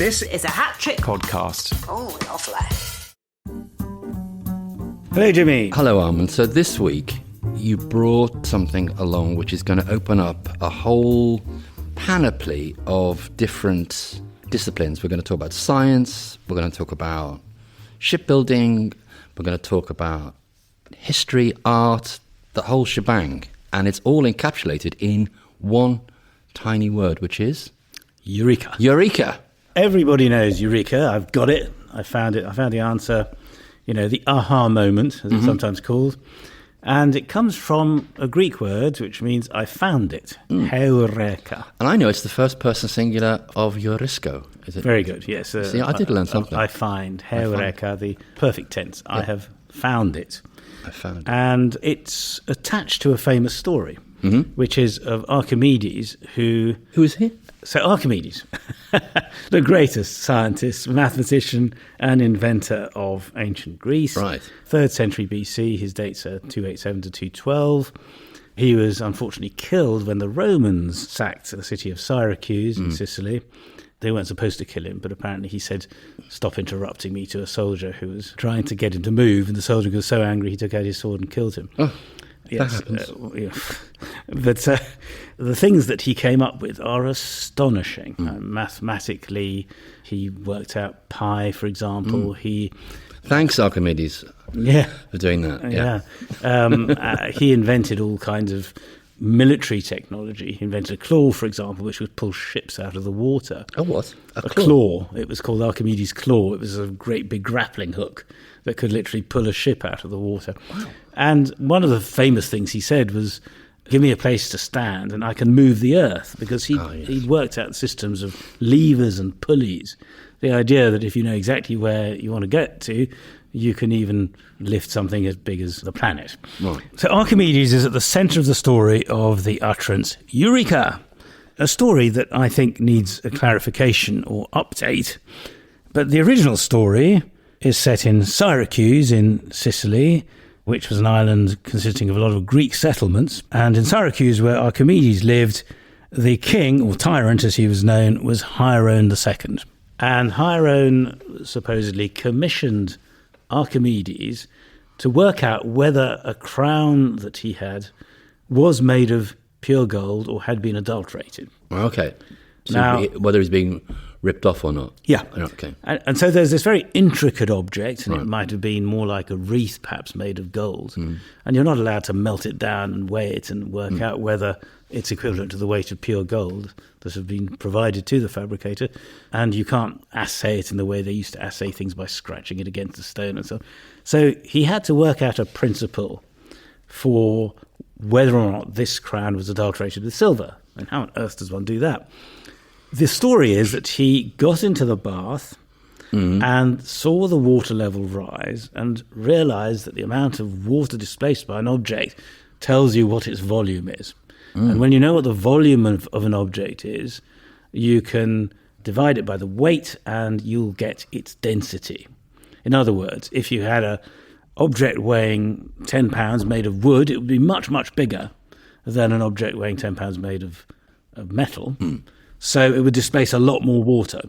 This is a hat trick podcast. Oh, lovely. Hello, Jimmy. Hello, Armand. So this week you brought something along which is going to open up a whole panoply of different disciplines. We're going to talk about science, we're going to talk about shipbuilding, we're going to talk about history, art, the whole shebang. And it's all encapsulated in one tiny word, which is? Eureka. Eureka. Everybody knows Eureka. I've got it. I found it. I found the answer. You know, the aha moment, as it's sometimes called. And it comes from a Greek word, which means I found it. Eureka. And I know it's the first person singular of Eurisco. Is it? Very good, yes. See, I did learn something. I find. Eureka, the perfect tense. Yeah. I have found it. I found it. And it's attached to a famous story, which is of Archimedes, who... Who is he? So Archimedes, the greatest scientist, mathematician and inventor of ancient Greece. Right. 3rd century BC, his dates are 287 to 212. He was unfortunately killed when the Romans sacked the city of Syracuse in Sicily. They weren't supposed to kill him, but apparently he said, "Stop interrupting me," to a soldier who was trying to get him to move, and the soldier was so angry he took out his sword and killed him. Oh. Yes, but the things that he came up with are astonishing. Mathematically, he worked out pi, for example. Thanks, Archimedes, for doing that. He invented all kinds of military technology. He invented a claw, for example, which would pull ships out of the water. Oh, what? A claw. It was called Archimedes' claw. It was a great big grappling hook that could literally pull a ship out of the water. Wow. And one of the famous things he said was, "Give me a place to stand and I can move the earth," because he'd worked out systems of levers and pulleys. The idea that if you know exactly where you want to get to, you can even lift something as big as the planet. Right. So Archimedes is at the centre of the story of the utterance Eureka, a story that I think needs a clarification or update. But the original story is set in Syracuse in Sicily, which was an island consisting of a lot of Greek settlements. And in Syracuse, where Archimedes lived, the king, or tyrant as he was known, was Hierone II. And Hierone supposedly commissioned Archimedes to work out whether a crown that he had was made of pure gold or had been adulterated. Okay. So now, whether he's being ripped off or not. Yeah. Okay. And so there's this very intricate object, and it might have been more like a wreath, perhaps made of gold. And you're not allowed to melt it down and weigh it and work out whether it's equivalent to the weight of pure gold that have been provided to the fabricator. And you can't assay it in the way they used to assay things by scratching it against a stone and so on. So he had to work out a principle for whether or not this crown was adulterated with silver. And how on earth does one do that? The story is that he got into the bath and saw the water level rise and realised that the amount of water displaced by an object tells you what its volume is. And when you know what the volume of an object is, you can divide it by the weight and you'll get its density. In other words, if you had an object weighing 10 pounds made of wood, it would be much, much bigger than an object weighing 10 pounds made of metal. So it would displace a lot more water.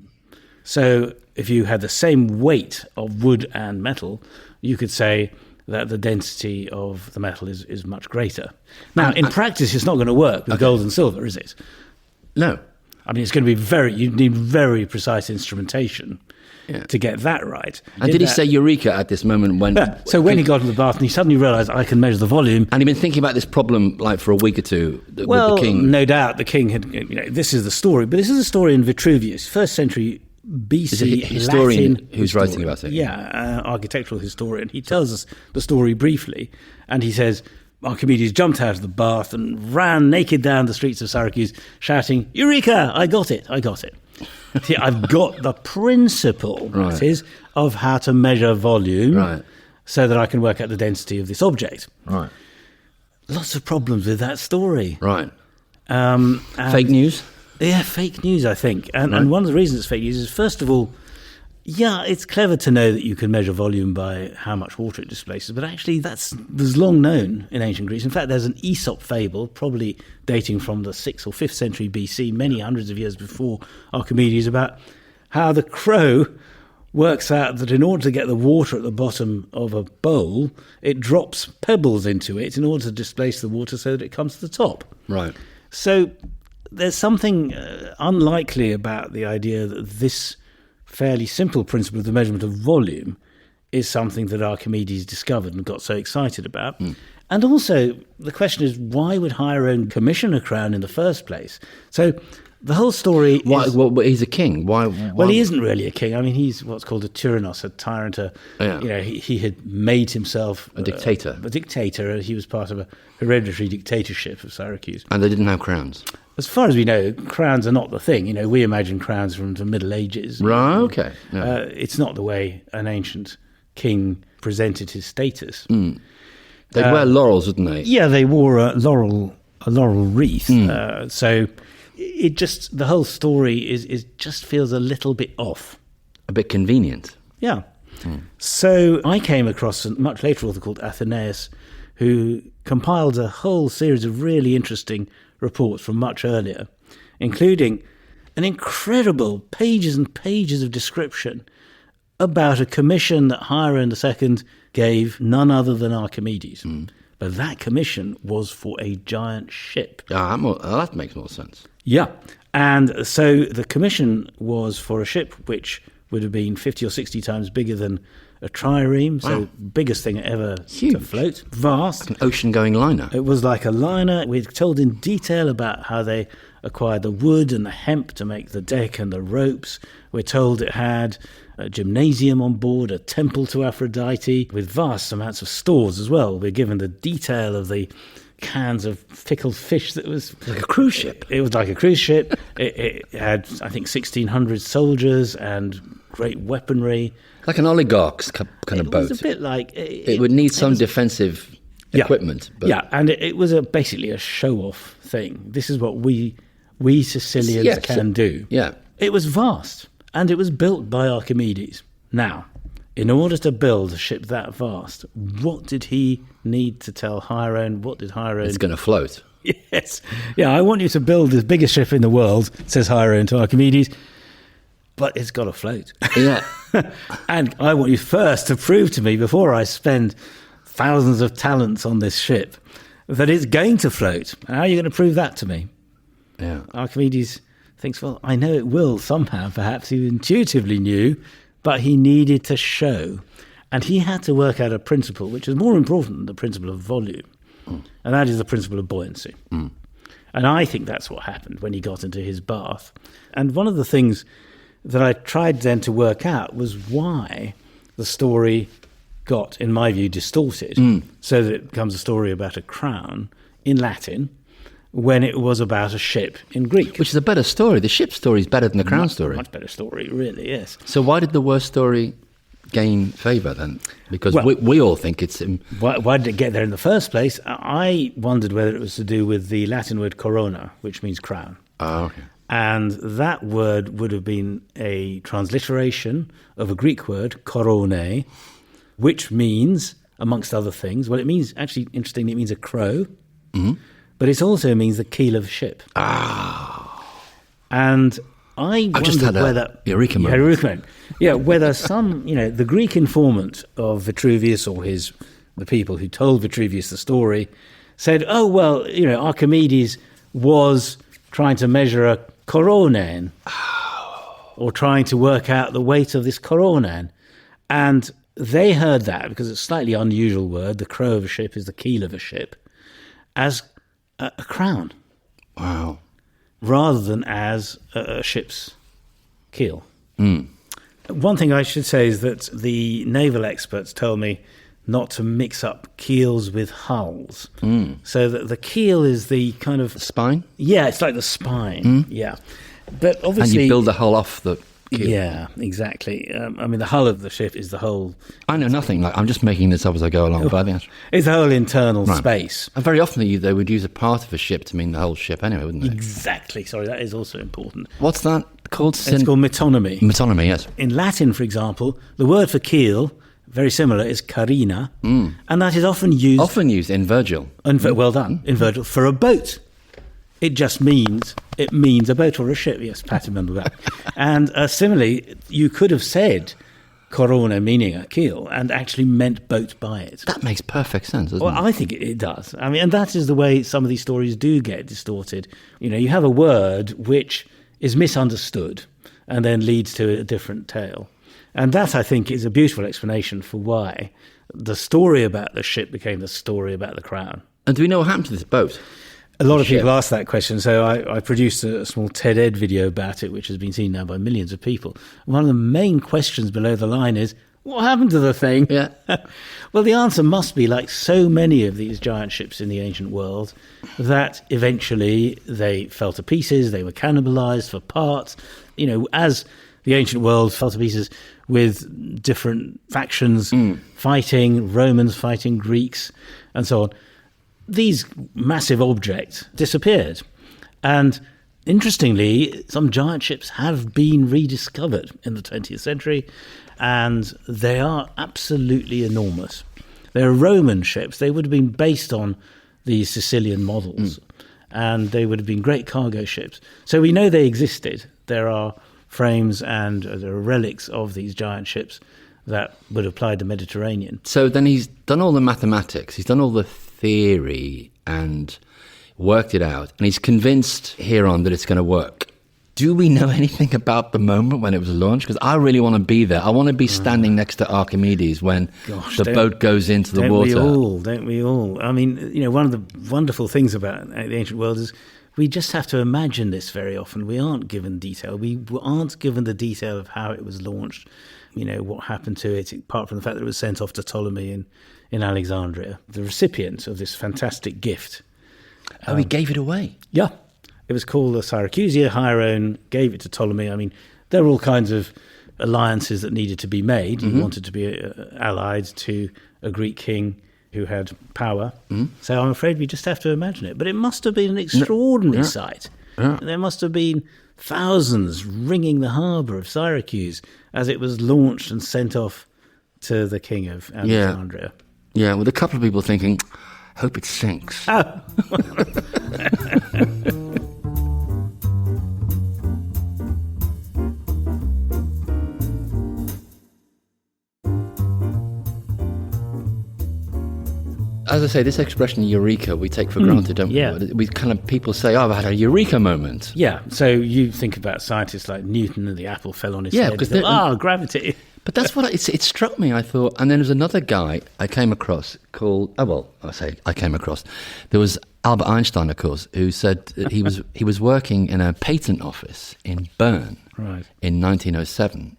So if you had the same weight of wood and metal, you could say that the density of the metal is much greater. Now, in practice, it's not going to work with gold and silver, is it? No. I mean, it's going to be you need very precise instrumentation to get that right. And did he say Eureka at this moment when... So when he got into the bath and he suddenly realised, I can measure the volume. And he'd been thinking about this problem like for a week or two with the king. No doubt the king had... this is the story, but this is a story in Vitruvius, 1st century BC. Is it a historian Latin who's writing about it? Yeah, architectural historian. He tells us the story briefly, and he says, Archimedes jumped out of the bath and ran naked down the streets of Syracuse, shouting, "Eureka! I got it! I got it!" See, I've got the principle, that is, of how to measure volume so that I can work out the density of this object. Right. Lots of problems with that story. Right. Fake news? Yeah, fake news, I think. And one of the reasons it's fake news is, first of all, yeah, it's clever to know that you can measure volume by how much water it displaces, but actually was long known in ancient Greece. In fact, there's an Aesop fable, probably dating from the 6th or 5th century BC, many hundreds of years before Archimedes, about how the crow works out that in order to get the water at the bottom of a bowl, it drops pebbles into it in order to displace the water so that it comes to the top. Right. So there's something unlikely about the idea that this fairly simple principle of the measurement of volume is something that Archimedes discovered and got so excited about. And also, the question is, why would Hierone commission a crown in the first place? So the whole story is... Well, he's a king. Why? Well, he isn't really a king. I mean, he's what's called a tyrannos, a tyrant. He had made himself... A dictator. A dictator. He was part of a hereditary dictatorship of Syracuse. And they didn't have crowns? As far as we know, crowns are not the thing. You know, we imagine crowns from the Middle Ages. Right, okay. Yeah. It's not the way an ancient king presented his status. They'd wear laurels, wouldn't they? Yeah, they wore a laurel wreath. So it just, the whole story is just feels a little bit off. A bit convenient. Yeah. So I came across a much later author called Athenaeus, who compiled a whole series of really interesting reports from much earlier, including an incredible pages and pages of description about a commission that Hierone II gave none other than Archimedes. But that commission was for a giant ship. That makes more sense. Yeah. And so the commission was for a ship which would have been 50 or 60 times bigger than a trireme, so biggest thing ever to float. Vast. Like an ocean-going liner. It was like a liner. We're told in detail about how they acquired the wood and the hemp to make the deck and the ropes. We're told it had a gymnasium on board, a temple to Aphrodite, with vast amounts of stores as well. We're given the detail of the cans of pickled fish that was... Like a cruise ship. It was like a cruise ship. It had, I think, 1,600 soldiers and great weaponry. Like an oligarch's kind of boat. It was a bit like... It would need some defensive equipment. But yeah, and it was basically a show-off thing. This is what we Sicilians can do. Yeah. It was vast, and it was built by Archimedes. Now, in order to build a ship that vast, what did he need to tell Hierone? What did Hierone... It's going to float. Yes. Yeah, I want you to build the biggest ship in the world, says Hierone to Archimedes, but it's got to float. Yeah. And I want you first to prove to me, before I spend thousands of talents on this ship, that it's going to float. How are you going to prove that to me? Yeah. Archimedes thinks, well, I know it will somehow. Perhaps he intuitively knew, but he needed to show. And he had to work out a principle which is more important than the principle of volume, and that is the principle of buoyancy. And I think that's what happened when he got into his bath. And one of the things that I tried then to work out was why the story got, in my view, distorted, so that it becomes a story about a crown in Latin when it was about a ship in Greek. Which is a better story. The ship story is better than the crown story. Much better story, really, yes. So why did the worst story gain favour then? Because we all think it's... Why did it get there in the first place? I wondered whether it was to do with the Latin word corona, which means crown. Oh, okay. And that word would have been a transliteration of a Greek word, korone, which means, amongst other things, well, it means, actually, interestingly, it means a crow, but it also means the keel of a ship. And I wondered just had whether... Eureka moment. Yeah, whether some, the Greek informant of Vitruvius, or the people who told Vitruvius the story, said, oh, well, Archimedes was trying to measure a coronan, or trying to work out the weight of this coronan. And they heard that, because it's a slightly unusual word, the crow of a ship is the keel of a ship, as a crown. Wow. Rather than as a ship's keel. One thing I should say is that the naval experts told me not to mix up keels with hulls. So that the keel is the kind of... Spine? Yeah, it's like the spine. Yeah. But obviously... And you build the hull off the keel. Yeah, exactly. The hull of the ship is the whole... I know nothing. I'm just making this up as I go along. But I think it's the whole internal space. And very often they would use a part of a ship to mean the whole ship anyway, wouldn't they? Exactly. Sorry, that is also important. What's that called? It's called metonymy. Metonymy, yes. In Latin, for example, the word for keel, very similar, is carina, and that is often used... Often used in Virgil. Well done, in Virgil, for a boat. It just means a boat or a ship. Yes, pat him on the back. And similarly, you could have said corona, meaning a keel, and actually meant boat by it. That makes perfect sense, doesn't it? Well, I think it does. I mean, and that is the way some of these stories do get distorted. You know, you have a word which is misunderstood and then leads to a different tale. And that, I think, is a beautiful explanation for why the story about the ship became the story about the crown. And do we know what happened to this boat? A lot of people ask that question, so I produced a small TED-Ed video about it, which has been seen now by millions of people. One of the main questions below the line is, what happened to the thing? Yeah. Well, the answer must be, like so many of these giant ships in the ancient world, that eventually they fell to pieces, they were cannibalized for parts. You know, as the ancient world fell to pieces with different factions fighting, Romans fighting Greeks, and so on, these massive objects disappeared. And interestingly, some giant ships have been rediscovered in the 20th century, and they are absolutely enormous. They're Roman ships. They would have been based on these Sicilian models, and they would have been great cargo ships. So we know they existed. There are frames and there are relics of these giant ships that would have plied the Mediterranean. So then he's done all the mathematics, he's done all the theory and worked it out, and he's convinced here on that it's going to work. Do we know anything about the moment when it was launched? Because I really want to be there. I want to be standing next to Archimedes when the boat goes into the water. Don't we all? I mean, you know, one of the wonderful things about the ancient world is we just have to imagine this very often. We aren't given detail. We aren't given the detail of how it was launched, you know, what happened to it, apart from the fact that it was sent off to Ptolemy in Alexandria, the recipient of this fantastic gift. Oh, he gave it away? Yeah. It was called the Syracusia. Hieron gave it to Ptolemy. I mean, there were all kinds of alliances that needed to be made. He wanted to be allied to a Greek king who had power. So I'm afraid we just have to imagine it. But it must have been an extraordinary sight. There must have been thousands ringing the harbour of Syracuse as it was launched and sent off to the king of Alexandria. Yeah, with a couple of people thinking, hope it sinks. Oh. As I say, this expression Eureka we take for granted, don't we? We kind of, people say, oh, I had a Eureka moment. Yeah, so you think about scientists like Newton and the apple fell on his head. Because gravity. But that's what it struck me. I thought, and then there's another guy I came across called. I came across. There was Albert Einstein, of course, who said that he was working in a patent office in Bern in 1907,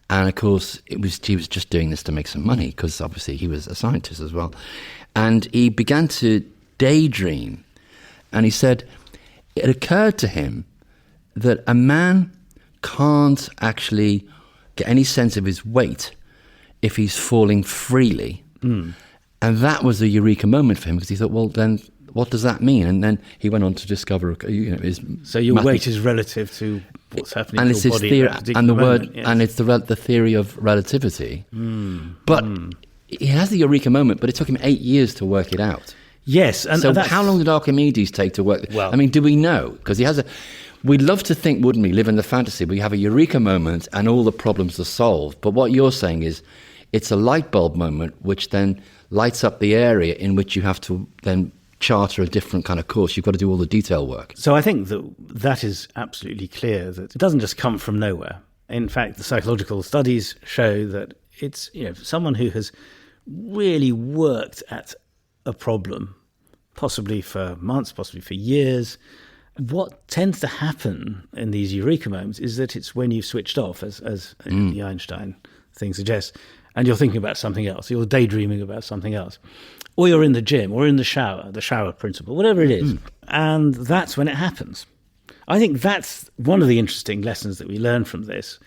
and of course he was just doing this to make some money because obviously he was a scientist as well, and he began to daydream, and he said it occurred to him that a man can't actually get any sense of his weight if he's falling freely. And that was a eureka moment for him because he thought, well, then what does that mean? And then he went on to discover, his so your weight is relative to what's happening and to it's your his body. Theory, at a and the moment, word, yes. and it's the theory of relativity. But he has the eureka moment, but it took him 8 years to work it out. Yes, and so how long did Archimedes take to work? Well, I mean, do we know? Because he has we'd love to think, wouldn't we, live in the fantasy, we have a eureka moment and all the problems are solved. But what you're saying is it's a light bulb moment which then lights up the area in which you have to then charter a different kind of course. You've got to do all the detail work. So I think that is absolutely clear, that it doesn't just come from nowhere. In fact, the psychological studies show that it's someone who has really worked at a problem, possibly for months, possibly for years. What tends to happen in these eureka moments is that it's when you've switched off, as the Einstein thing suggests, and you're thinking about something else, you're daydreaming about something else, or you're in the gym, or in the shower principle, whatever it is, and that's when it happens. I think that's one of the interesting lessons that we learn from this,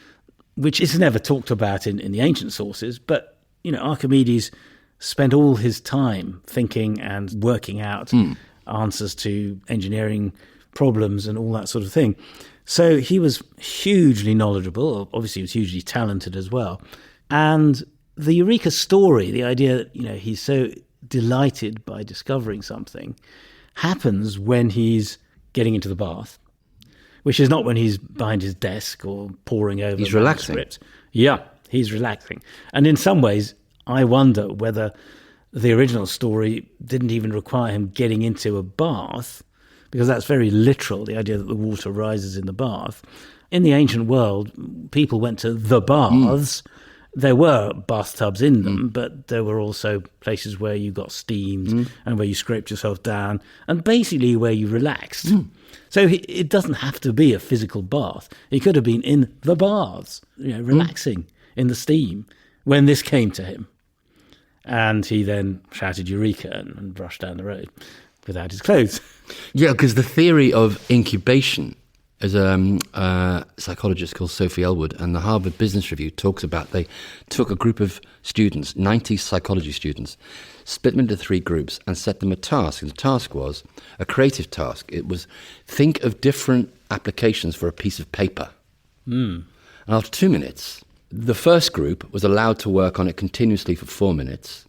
which is never talked about in the ancient sources, but Archimedes spent all his time thinking and working out answers to engineering problems and all that sort of thing. So he was hugely knowledgeable. Obviously, he was hugely talented as well. And the Eureka story, the idea that he's so delighted by discovering something, happens when he's getting into the bath, which is not when he's behind his desk or poring over He's relaxing. manuscripts. Yeah, he's relaxing. And in some ways, I wonder whether the original story didn't even require him getting into a bath, because that's very literal, the idea that the water rises in the bath. In the ancient world, people went to the baths. There were bathtubs in them, but there were also places where you got steamed and where you scraped yourself down, and basically where you relaxed. So it doesn't have to be a physical bath. He could have been in the baths, relaxing in the steam when this came to him. And he then shouted Eureka and rushed down the road without his clothes. Yeah, because the theory of incubation, as a psychologist called Sophie Elwood, and the Harvard Business Review talks about, they took a group of students, 90 psychology students, split them into 3 groups and set them a task. And the task was a creative task. It was think of different applications for a piece of paper. And after 2 minutes, the first group was allowed to work on it continuously for 4 minutes.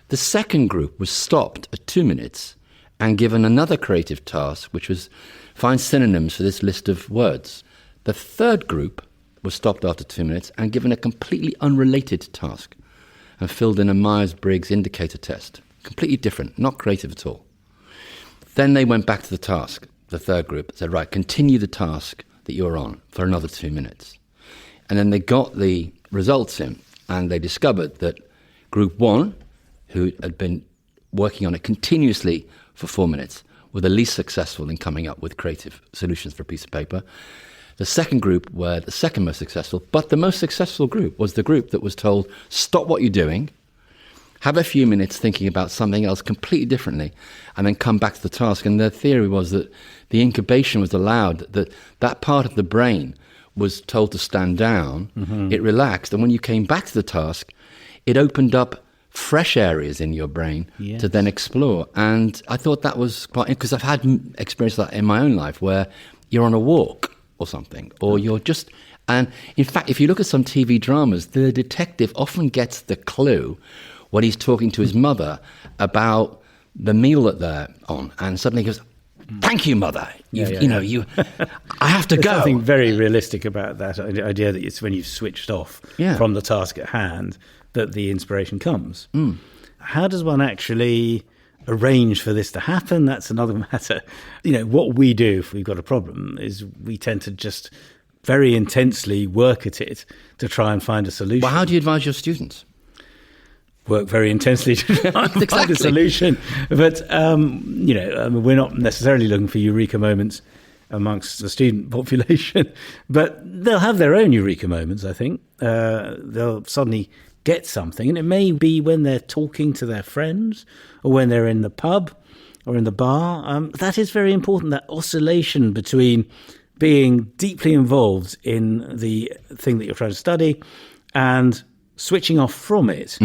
The second group was stopped at 2 minutes and given another creative task, which was find synonyms for this list of words. The third group was stopped after 2 minutes and given a completely unrelated task and filled in a Myers-Briggs indicator test. Completely different, not creative at all. Then they went back to the task. The third group said, right, continue the task that you're on for another 2 minutes. And then they got the results in, and they discovered that group 1, who had been working on it continuously for 4 minutes, were the least successful in coming up with creative solutions for a piece of paper. The second group were the second most successful, but the most successful group was the group that was told, stop what you're doing, have a few minutes thinking about something else completely differently, and then come back to the task. And their theory was that the incubation was allowed, that part of the brain was told to stand down, it relaxed, and when you came back to the task, it opened up fresh areas in your brain to then explore. And I thought that was quite, because I've had experience like that in my own life where you're on a walk or something, or you're just, and in fact, if you look at some TV dramas, the detective often gets the clue when he's talking to his mother about the meal that they're on, and suddenly he goes, thank you, mother. I have to There's go. something very realistic about that idea that it's when you've switched off from the task at hand that the inspiration comes. How does one actually arrange for this to happen? That's another matter. What we do if we've got a problem is we tend to just very intensely work at it to try and find a solution. Well, how do you advise your students? Work very intensely to try and find a solution. But, we're not necessarily looking for eureka moments amongst the student population, but they'll have their own eureka moments, I think. They'll suddenly get something, and it may be when they're talking to their friends or when they're in the pub or in the bar. That is very important, that oscillation between being deeply involved in the thing that you're trying to study and switching off from it.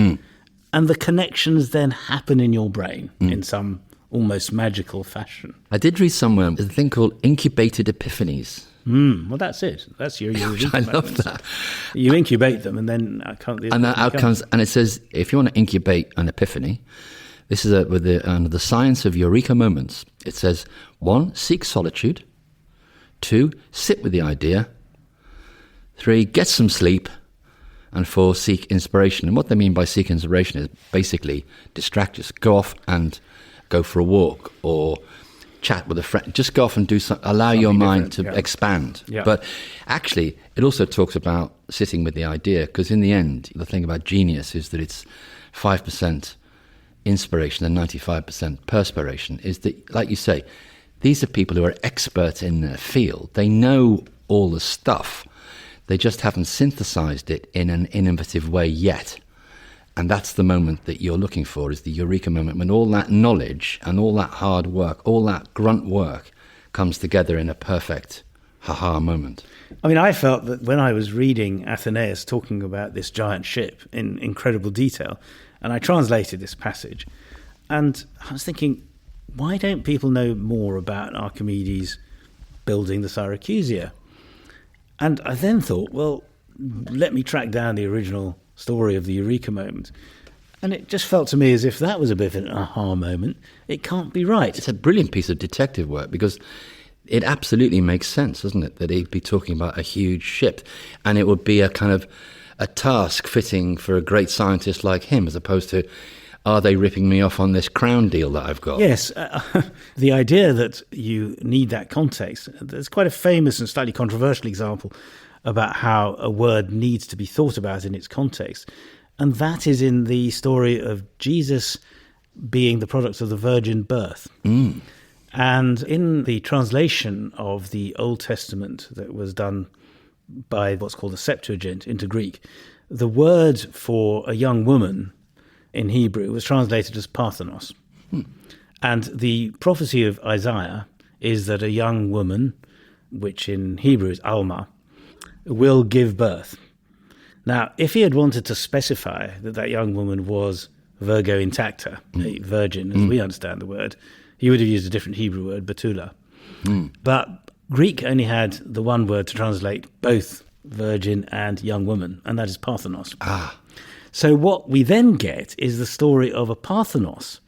And the connections then happen in your brain in some almost magical fashion. I did read somewhere there's a thing called incubated epiphanies. Well, that's it. That's your I love that. You incubate them, and then outcomes. And it says if you want to incubate an epiphany, this is with the science of eureka moments. It says 1, seek solitude. 2, sit with the idea. 3, get some sleep. And 4, seek inspiration. And what they mean by seek inspiration is basically distract yourself. Go off and go for a walk or chat with a friend. Just go off and do something. Allow your mind to expand. Yeah. But actually, it also talks about sitting with the idea, because in the end, the thing about genius is that it's 5% inspiration and 95% perspiration. Is that, like you say, these are people who are experts in their field. They know all the stuff. They just haven't synthesized it in an innovative way yet. And that's the moment that you're looking for, is the eureka moment, when all that knowledge and all that hard work, all that grunt work comes together in a perfect ha-ha moment. I mean, I felt that when I was reading Athenaeus talking about this giant ship in incredible detail, and I translated this passage, and I was thinking, why don't people know more about Archimedes building the Syracusia? And I then thought, well, let me track down the original story of the Eureka moment. And it just felt to me as if that was a bit of an aha moment. It can't be right. It's a brilliant piece of detective work, because It absolutely makes sense, doesn't it, that he'd be talking about a huge ship, and it would be a kind of a task fitting for a great scientist like him, as opposed to, are they ripping me off on this crown deal that I've got? Yes, the idea that you need that context, there's quite a famous and slightly controversial example about how a word needs to be thought about in its context, and that is in the story of Jesus being the product of the virgin birth. And in the translation of the Old Testament that was done by what's called the Septuagint into Greek, the word for a young woman in Hebrew was translated as Parthenos. And the prophecy of Isaiah is that a young woman, which in Hebrew is Alma, will give birth. Now, if he had wanted to specify that that young woman was Virgo intacta, a virgin, as we understand the word, he would have used a different Hebrew word, Betula. But Greek only had the one word to translate both virgin and young woman, and that is Parthenos. So what we then get is the story of a Parthenos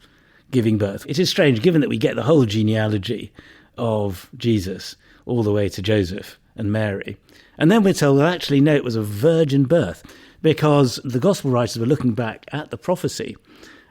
giving birth. It is strange, given that we get the whole genealogy of Jesus all the way to Joseph and Mary. And then we're told, well, actually, no, it was a virgin birth, because the gospel writers were looking back at the prophecy,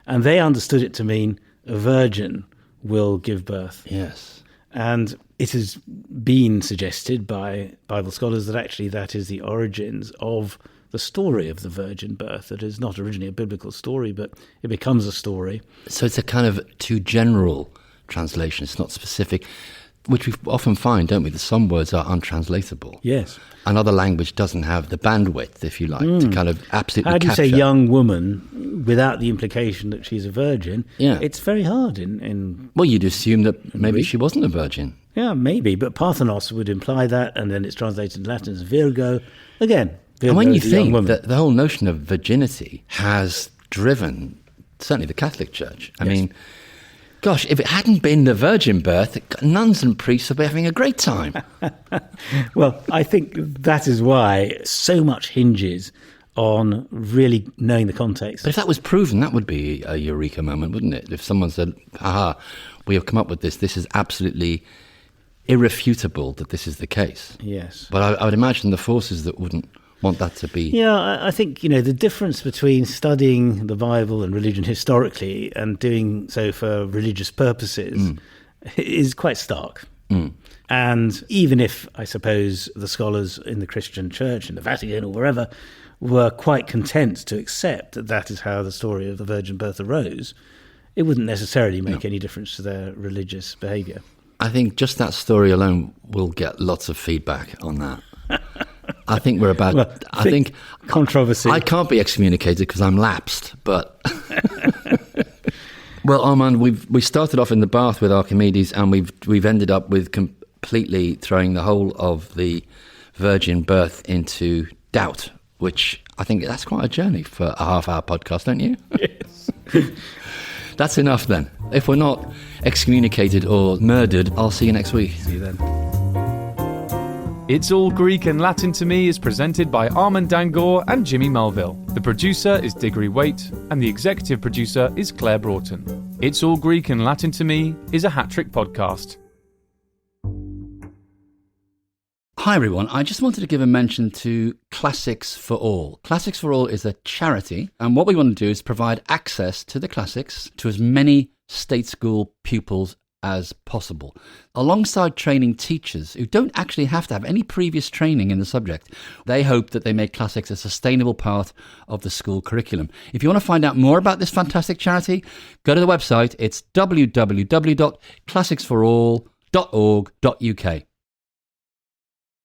and they understood it to mean a virgin will give birth. Yes. And it has been suggested by Bible scholars that actually that is the origins of the story of the virgin birth. That is not originally a biblical story, but it becomes a story. So it's a kind of too general translation. It's not specific, which we often find, don't we, that some words are untranslatable. Yes. Another language doesn't have the bandwidth, if you like, to kind of absolutely How do you capture. say young woman without the implication that she's a virgin? Yeah. It's very hard in Well, you'd assume that maybe Greek. she wasn't a virgin. Yeah, maybe, but Parthenos would imply that, and then it's translated in Latin as Virgo. Again, Virgo And when you is a young think woman. that the whole notion of virginity has driven, certainly the Catholic Church, I mean, gosh, if it hadn't been the virgin birth, nuns and priests would be having a great time. Well, I think that is why so much hinges on really knowing the context. But if that was proven, that would be a eureka moment, wouldn't it? If someone said, aha, we have come up with this, this is absolutely irrefutable that this is the case. Yes. But I would imagine the forces that wouldn't want that to be... Yeah, I think, the difference between studying the Bible and religion historically and doing so for religious purposes is quite stark. And even if, I suppose, the scholars in the Christian church, in the Vatican or wherever, were quite content to accept that that is how the story of the virgin birth arose, it wouldn't necessarily make any difference to their religious behaviour. I think just that story alone will get lots of feedback on that. I think we're about... Well, I think controversy. I can't be excommunicated because I'm lapsed, but... Well, Armand, we started off in the bath with Archimedes, and we've ended up with completely throwing the whole of the virgin birth into doubt, which I think that's quite a journey for a half-hour podcast, don't you? Yes. That's enough then. If we're not excommunicated or murdered, I'll see you next week. See you then. It's All Greek and Latin to Me is presented by Armand Dangor and Jimmy Mulville. The producer is Diggory Waite, and the executive producer is Claire Broughton. It's All Greek and Latin to Me is a hat-trick podcast. Hi everyone, I just wanted to give a mention to Classics for All. Classics for All is a charity, and what we want to do is provide access to the classics to as many state school pupils as possible, alongside training teachers who don't actually have to have any previous training in the subject. They hope that they make classics a sustainable part of the school curriculum. If you want to find out more about this fantastic charity, go to the website. It's www.classicsforall.org.uk.